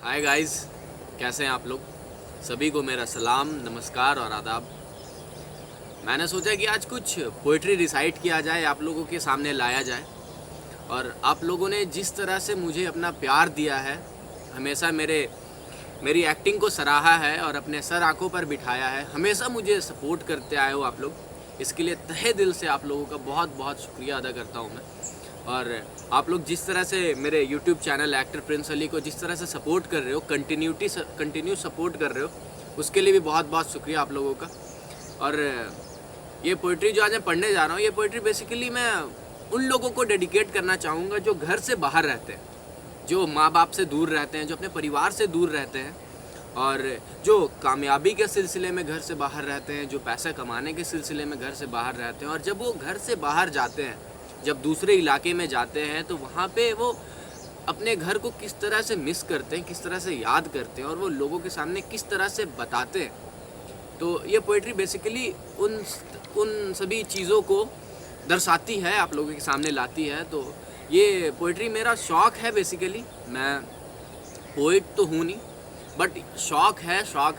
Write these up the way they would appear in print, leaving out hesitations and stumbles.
Hi guys, कैसे हैं आप लोग। सभी को मेरा सलाम, नमस्कार और आदाब। मैंने सोचा कि आज कुछ पोइट्री रिसाइट किया जाए, आप लोगों के सामने लाया जाए। और आप लोगों ने जिस तरह से मुझे अपना प्यार दिया है, हमेशा मेरी एक्टिंग को सराहा है और अपने सर आंखों पर बिठाया है, हमेशा मुझे सपोर्ट करते आए हो आप लोग। इसके लिए तहे दिल से आप लोगों का बहुत बहुत शुक्रिया अदा करता हूँ मैं। और आप लोग जिस तरह से मेरे YouTube channel actor Prince Ali को जिस तरह से सपोर्ट कर रहे हो, कंटिन्यू सपोर्ट कर रहे हो, उसके लिए भी बहुत बहुत शुक्रिया आप लोगों का। और ये पोइट्री जो आज मैं पढ़ने जा रहा हूँ, ये पोइट्री बेसिकली मैं उन लोगों को डेडिकेट करना चाहूँगा जो घर से बाहर रहते हैं, जो माँ बाप से दूर रहते हैं, जो अपने परिवार से दूर रहते हैं, और जो कामयाबी के सिलसिले में घर से बाहर रहते हैं, जो पैसा कमाने के सिलसिले में घर से बाहर रहते हैं। और जब वो घर से बाहर जाते हैं, जब दूसरे इलाके में जाते हैं, तो वहाँ पे वो अपने घर को किस तरह से मिस करते हैं, किस तरह से याद करते हैं, और वो लोगों के सामने किस तरह से बताते हैं। तो ये पोइट्री बेसिकली उन सभी चीज़ों को दर्शाती है, आप लोगों के सामने लाती है। तो ये पोइट्री मेरा शौक़ है बेसिकली। मैं पोइट तो हूँ नहीं, बट शौक़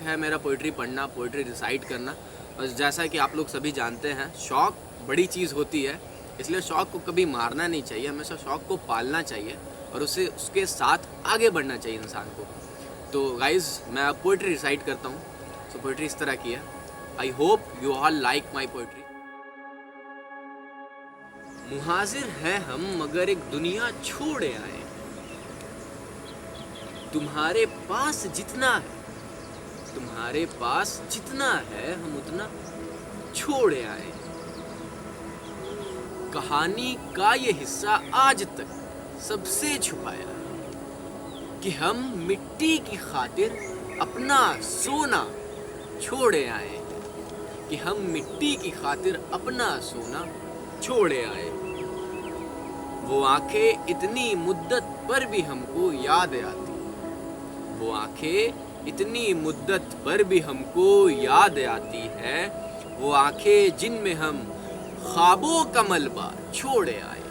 है मेरा पोइट्री पढ़ना, पोइट्री रिसाइट करना। और जैसा कि आप लोग सभी जानते हैं, शौक़ बड़ी चीज़ होती है, इसलिए शौक़ को कभी मारना नहीं चाहिए, हमेशा शौक़ को पालना चाहिए और उसके साथ आगे बढ़ना चाहिए इंसान को। तो गाइज़, मैं अब पोइट्री रिसाइट करता हूँ। सो पोइट्री इस तरह की है। I hope you all like my poetry. मुहाजिर है हम मगर एक दुनिया छोड़े आए, तुम्हारे पास जितना है हम उतना छोड़े आए। कहानी का ये हिस्सा आज तक सबसे छुपाया कि हम मिट्टी की खातिर अपना सोना छोड़े आए, कि हम मिट्टी की खातिर अपना सोना छोड़े आए। वो आंखें इतनी मुद्दत पर भी हमको याद आती, वो आंखें इतनी मुद्दत पर भी हमको याद आती है, वो आंखें जिनमें हम ख्वाबों का मलबा छोड़े आए।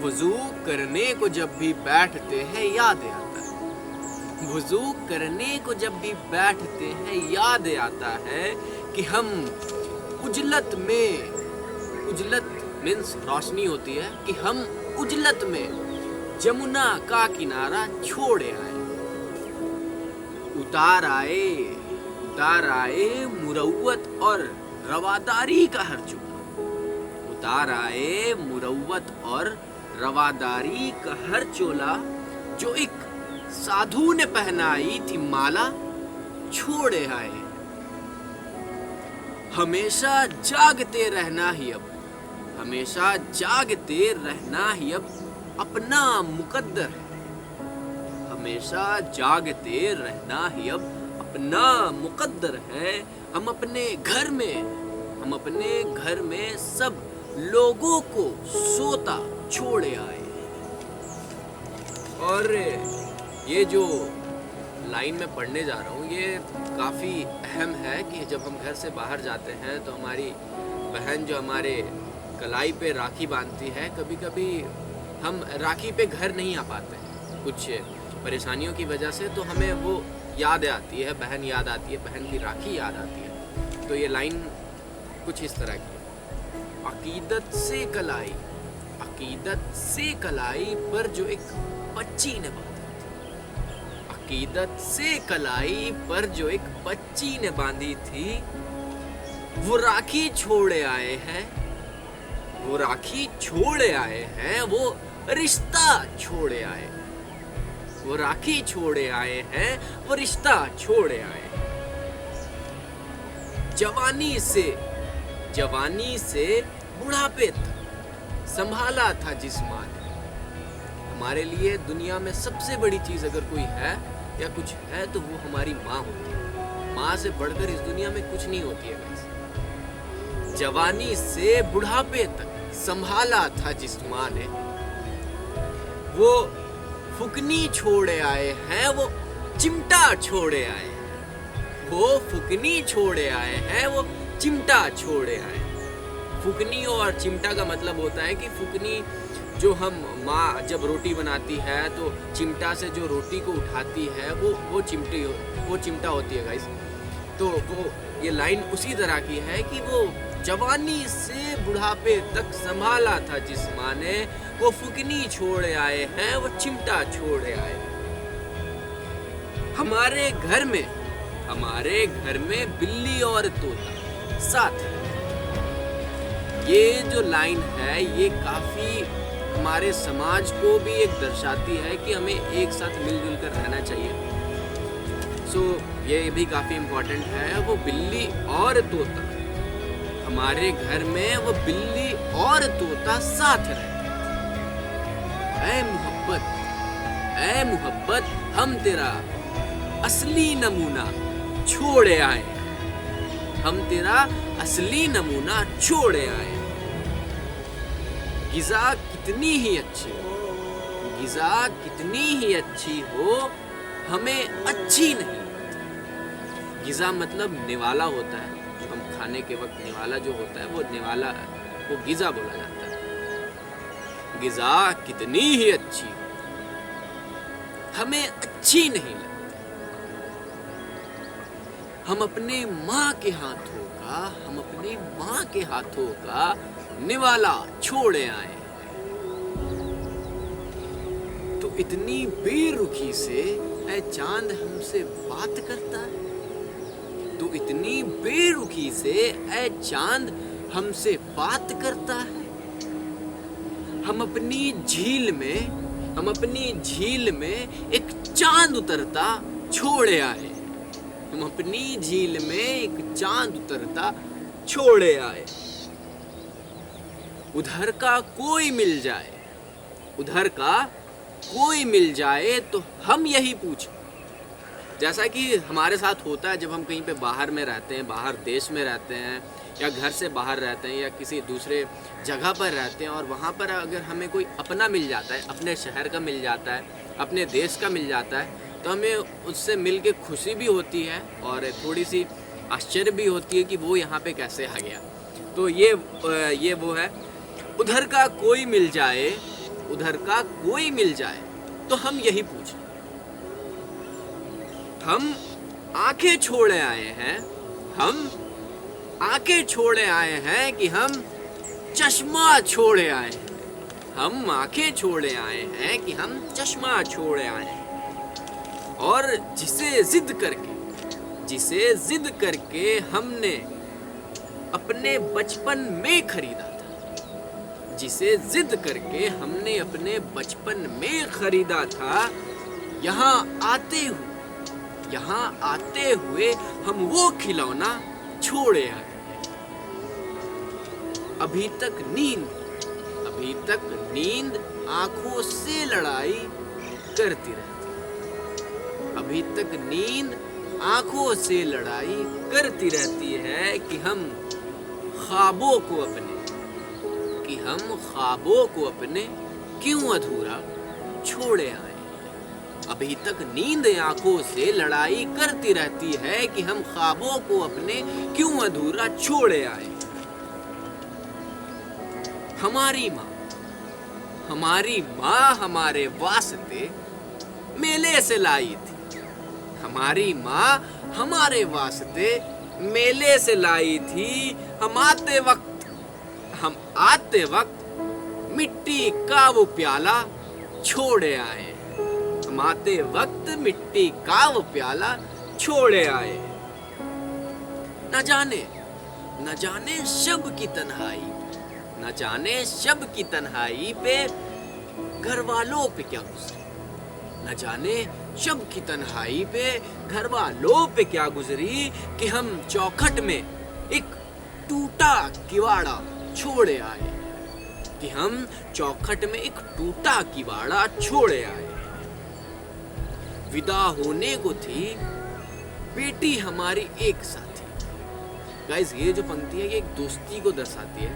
वुज़ू करने को जब भी बैठते हैं याद आता है, वुज़ू करने को जब भी बैठते हैं याद आता है कि हम उजलत मीन्स रोशनी होती है, कि हम उजलत में जमुना का किनारा छोड़े आए। उतार आए मुरव्वत और रवादारी का हर चोला, उतार आए मुरव्वत और रवादारी का हर चोला, जो एक साधु ने पहनाई थी माला छोड़े आए। हमेशा जागते रहना ही अब अपना मुकद्दर है, हमेशा जागते रहना ही अब अपना मुकद्दर है। हम अपने घर में सब लोगों को सोता छोड़े आए। और ये जो लाइन में पढ़ने जा रहा हूँ, ये काफ़ी अहम है कि जब हम घर से बाहर जाते हैं तो हमारी बहन जो हमारे कलाई पे राखी बांधती है, कभी कभी हम राखी पे घर नहीं आ पाते हैं कुछ परेशानियों की वजह से, तो हमें वो याद आती है, बहन याद आती है, बहन की राखी याद आती है। तो ये लाइन कुछ इस तरह की है। अकीदत से कलाई पर जो एक बच्ची ने बांधी थी, अकीदत से कलाई पर जो एक बच्ची ने बांधी थी, वो राखी छोड़े आए हैं, वो राखी छोड़े आए हैं, वो रिश्ता छोड़े आए, वो राखी छोड़े आए हैं, वो रिश्ता छोड़े आए। जवानी से बुढ़ापे तक संभाला था जिस्माने। हमारे लिए दुनिया में सबसे बड़ी चीज़ अगर कोई है या कुछ है तो वो हमारी माँ होती है। माँ से बढ़कर इस दुनिया में कुछ नहीं होती है वैसे। जवानी से बुढ़ापे तक संभाला था जिस्माने, वो फुकनी छोड़े आए हैं, वो चिमटा छोड़े आए हैं, वो फुकनी छोड़े आए हैं, वो चिमटा छोड़े आए। फुकनी और चिमटा का मतलब होता है कि फुकनी जो हम माँ जब रोटी बनाती है तो चिमटा से जो रोटी को उठाती है वो चिमटा होती है गाइस। तो वो ये लाइन उसी तरह की है कि वो जवानी से बुढ़ापे तक संभाला था जिस माँ ने, वो फुकनी छोड़ आए हैं, वो चिमटा छोड़ आए। हमारे घर में बिल्ली और तोता साथ है। ये जो लाइन है ये काफी हमारे समाज को भी एक दर्शाती है कि हमें एक साथ मिलजुल कर रहना चाहिए। सो ये भी काफी इम्पोर्टेंट है। वो बिल्ली और तोता, हमारे घर में वो बिल्ली और तोता साथ रहते हैं। ऐ मोहब्बत हम तेरा असली नमूना छोड़े आए, हम तेरा असली नमूना छोड़े आए। गिज़ा कितनी ही अच्छी हो हमें अच्छी नहीं लगती। गिज़ा मतलब निवाला होता है, जो हम खाने के वक्त निवाला जो होता है वो निवाला, वो गिज़ा बोला जाता है। गिज़ा कितनी ही अच्छी हमें अच्छी नहीं लगती। हम अपने माँ के हाथों का निवाला छोड़े आए। तो इतनी बेरुखी से ऐ चांद हमसे बात करता है, तो इतनी बेरुखी से ऐ चांद हमसे बात करता है। हम अपनी झील में एक चांद उतरता छोड़े आए। हम अपनी झील में एक चांद उतरता छोड़े आए। उधर का कोई मिल जाए तो हम यही पूछें। जैसा कि हमारे साथ होता है जब हम कहीं पे बाहर में रहते हैं, बाहर देश में रहते हैं या घर से बाहर रहते हैं या किसी दूसरे जगह पर रहते हैं, और वहाँ पर अगर हमें कोई अपना मिल जाता है, अपने शहर का मिल जाता है, अपने देश का मिल जाता है, तो हमें उससे मिल के खुशी भी होती है और थोड़ी सी आश्चर्य भी होती है कि वो यहाँ पे कैसे आ गया। तो ये वो है, उधर का कोई मिल जाए तो हम यही पूछें। हम आंखें छोड़े आए हैं कि हम चश्मा छोड़े आए हैं। हम आंखें छोड़े आए हैं कि हम चश्मा छोड़े आए हैं। और जिसे जिद करके हमने अपने बचपन में खरीदा था, जिसे जिद करके हमने अपने बचपन में खरीदा था, यहाँ आते हुए हम वो खिलौना छोड़े आए। अभी तक नींद आंखों से लड़ाई करती रहती। अभी तक नींद आंखों से लड़ाई करती रहती है कि हम ख्वाबों को अपने क्यों अधूरा छोड़े आए। अभी तक नींद आंखों से लड़ाई करती रहती है कि हम ख्वाबों को अपने क्यों अधूरा छोड़े आए। हमारी माँ हमारे वास्ते मेले से लाई थी। हमारी माँ हमारे वास्ते मेले से लाई थी। हम आते वक्त मिट्टी का वो प्याला छोड़े आए। हम आते वक्त मिट्टी का वो प्याला छोड़े आए। न जाने शब की तन्हाई पे घर वालों पे क्या गुजरी। न जाने शब की तन्हाई पे घर वालों पे क्या गुजरी कि हम चौखट में एक टूटा किवाड़ा छोड़े आए। कि हम चौखट में एक टूटा किवाड़ा छोड़े आए। विदा होने को थी बेटी हमारी एक साथी। गाइस, ये जो पंक्ति है ये एक दोस्ती को दर्शाती है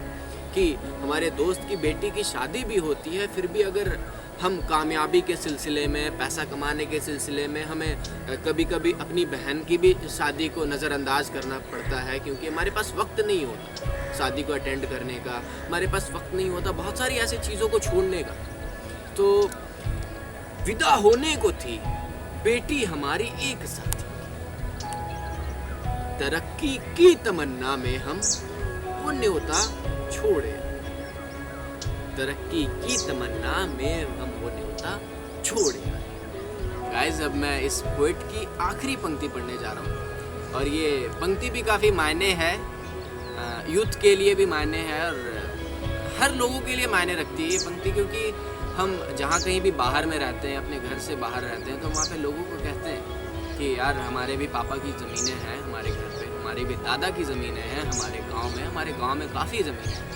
कि हमारे दोस्त की बेटी की शादी भी होती है, फिर भी अगर हम कामयाबी के सिलसिले में, पैसा कमाने के सिलसिले में हमें कभी कभी अपनी बहन की भी शादी को नज़रअंदाज करना पड़ता है, क्योंकि हमारे पास वक्त नहीं होता। शादी को अटेंड करने का, हमारे पास वक्त नहीं होता बहुत सारी ऐसी चीज़ों को छोड़ने का। तो विदा होने को थी बेटी हमारी एक साथी, तरक्की की तमन्ना में हम वो न्योता छोड़े, तरक्की की तमन्ना में हम वो न्योता छोड़े। गाइस, अब मैं इस पोएट की आखिरी पंक्ति पढ़ने जा रहा हूँ और ये पंक्ति भी काफ़ी मायने है, यूथ के लिए भी मायने है और हर लोगों के लिए मायने रखती है ये पंक्ति, क्योंकि हम जहाँ कहीं भी बाहर में रहते हैं, अपने घर से बाहर रहते हैं, तो वहाँ पे लोगों को कहते हैं कि यार हमारे भी पापा की ज़मीनें हैं हमारे घर पे, हमारी भी दादा की ज़मीनें हैं हमारे गाँव में काफ़ी ज़मीनें हैं।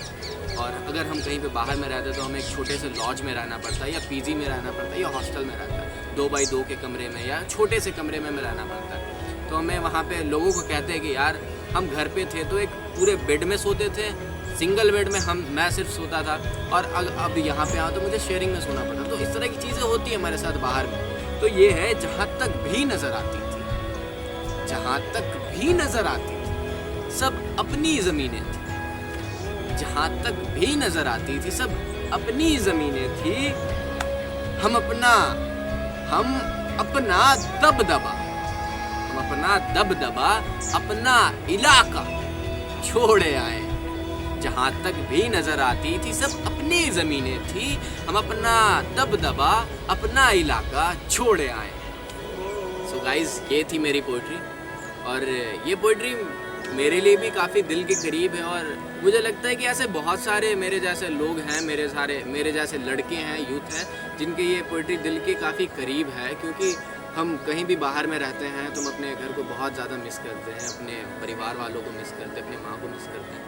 और अगर हम कहीं पे बाहर में रहते हैं तो हमें एक छोटे से लॉज में रहना पड़ता है या पीजी में रहना पड़ता है या हॉस्टल में रहता है, 2x2 के कमरे में या छोटे से कमरे में रहना पड़ता है। तो हमें वहाँ पे लोगों को कहते हैं कि यार हम घर पे थे तो एक पूरे बेड में सोते थे, सिंगल बेड में मैं सिर्फ सोता था, और अब यहाँ पे आओ तो मुझे शेयरिंग में सोना पड़ा। तो इस तरह की चीज़ें होती है हमारे साथ बाहर में। तो ये है जहाँ तक भी नज़र आती थी, जहाँ तक भी नज़र आती थी सब अपनी ज़मीनें थी, जहाँ तक भी नज़र आती थी सब अपनी ज़मीनें थी। हम अपना दबदबा अपना इलाका छोड़े आए। जहाँ तक भी नज़र आती थी सब अपनी ज़मीनें थी, हम अपना दबदबा अपना इलाका छोड़े आए। सो गाइज, ये थी मेरी पोइट्री और ये पोइट्री मेरे लिए भी काफ़ी दिल के करीब है और मुझे लगता है कि ऐसे बहुत सारे मेरे जैसे लोग हैं, मेरे जैसे लड़के हैं, यूथ हैं, जिनके ये पोइट्री दिल के काफ़ी करीब है। क्योंकि हम कहीं भी बाहर में रहते हैं तो हम अपने घर को बहुत ज़्यादा मिस करते हैं, अपने परिवार वालों को मिस करते हैं, अपनी माँ को मिस करते हैं।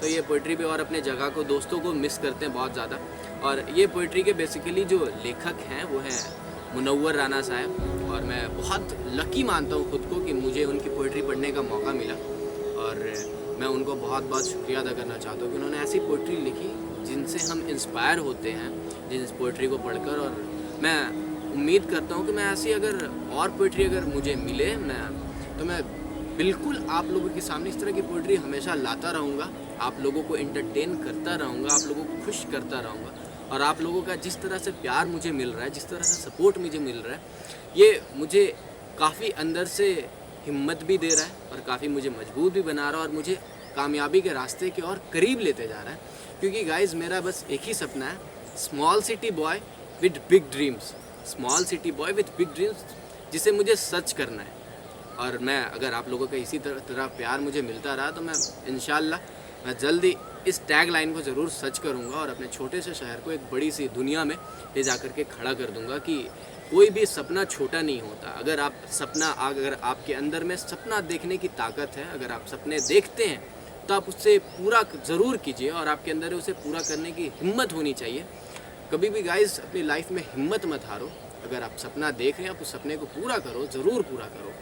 तो ये पोइट्री भी, और अपने जगह को, दोस्तों को मिस करते हैं बहुत ज़्यादा। और ये पोइट्री के बेसिकली जो लेखक हैं वो हैं मुनव्वर राना साहब, और मैं बहुत लकी मानता हूँ खुद को कि मुझे उनकी पोइट्री पढ़ने का मौका मिला और मैं उनको बहुत बहुत शुक्रिया अदा करना चाहता हूँ कि उन्होंने ऐसी पोइट्री लिखी जिनसे हम इंस्पायर होते हैं, जिस पोइट्री को पढ़कर। और मैं उम्मीद करता हूँ कि मैं ऐसी अगर और पोइट्री अगर मुझे मिले तो मैं बिल्कुल आप लोगों के सामने इस तरह की पोइट्री हमेशा लाता रहूँगा, आप लोगों को एंटरटेन करता रहूँगा, आप लोगों को खुश करता रहूँगा। और आप लोगों का जिस तरह से प्यार मुझे मिल रहा है, जिस तरह से सपोर्ट मुझे मिल रहा है, ये मुझे काफ़ी अंदर से हिम्मत भी दे रहा है और काफ़ी मुझे मजबूत भी बना रहा है और मुझे कामयाबी के रास्ते के और करीब लेते जा रहा है। क्योंकि गाइज, मेरा बस एक ही सपना है, small city boy with big dreams, small city boy with big dreams, जिसे मुझे सच करना है। और मैं, अगर आप लोगों का इसी तरह प्यार मुझे मिलता रहा तो मैं इंशाल्लाह मैं जल्दी इस टैग लाइन को ज़रूर सच करूँगा और अपने छोटे से शहर को एक बड़ी सी दुनिया में ले जा कर के खड़ा कर दूँगा कि कोई भी सपना छोटा नहीं होता। अगर आपके अंदर में सपना देखने की ताकत है, अगर आप सपने देखते हैं तो आप उससे पूरा ज़रूर कीजिए और आपके अंदर उसे पूरा करने की हिम्मत होनी चाहिए। कभी भी गाइस अपनी लाइफ में हिम्मत मत हारो, अगर आप सपना देख रहे हैं आप उस सपने को पूरा करो, ज़रूर पूरा करो।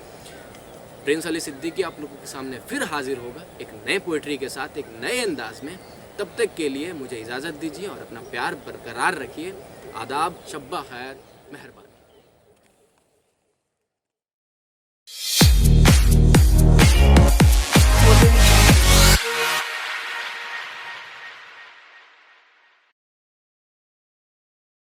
प्रिंस अली सिद्दीकी आप लोगों के सामने फिर हाजिर होगा एक नए पोइट्री के साथ, एक नए अंदाज में। तब तक के लिए मुझे इजाज़त दीजिए और अपना प्यार बरकरार रखिए। आदाब, शब्बा खैर, मेहरबान।